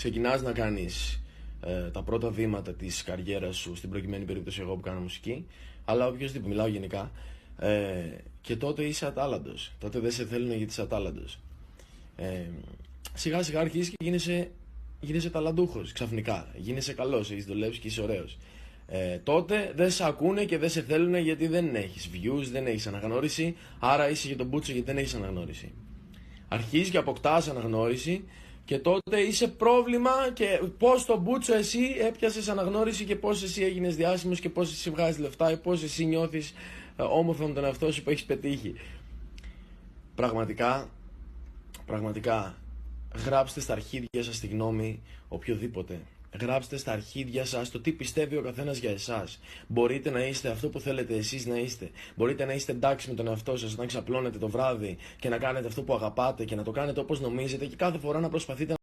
ξεκινάς να κάνεις τα πρώτα βήματα της καριέρας σου, στην προκειμένη περίπτωση εγώ που κάνω μουσική, αλλά οποιοδήποτε, μιλάω γενικά, και τότε είσαι ατάλλαντος. Τότε δεν σε θέλουν γιατί είσαι ατάλλαντος. Σιγά σιγά αρχίζεις και γίνεσαι ταλαντούχος ξαφνικά. Γίνεσαι καλός, έχεις δουλέψει και είσαι ωραίος. Τότε δεν σε ακούνε και δεν σε θέλουν γιατί δεν έχεις views, δεν έχεις αναγνώριση, άρα είσαι για τον μπούτσο γιατί δεν έχεις αναγνώριση. Αρχίζεις και αποκτάς αναγνώριση και τότε είσαι πρόβλημα και πώς τον μπούτσο εσύ έπιασες αναγνώριση και πώς εσύ έγινες διάσημος και πώς εσύ βγάζεις λεφτά ή πώς εσύ νιώθεις όμορφα με τον εαυτό σου που έχεις πετύχει. Πραγματικά, γράψτε στα αρχίδια σας τη γνώμη οποιοδήποτε. Γράψτε στα αρχίδια σας το τι πιστεύει ο καθένας για εσάς. Μπορείτε να είστε αυτό που θέλετε εσείς να είστε. Μπορείτε να είστε εντάξει με τον εαυτό σας όταν ξαπλώνετε το βράδυ και να κάνετε αυτό που αγαπάτε και να το κάνετε όπως νομίζετε και κάθε φορά να προσπαθείτε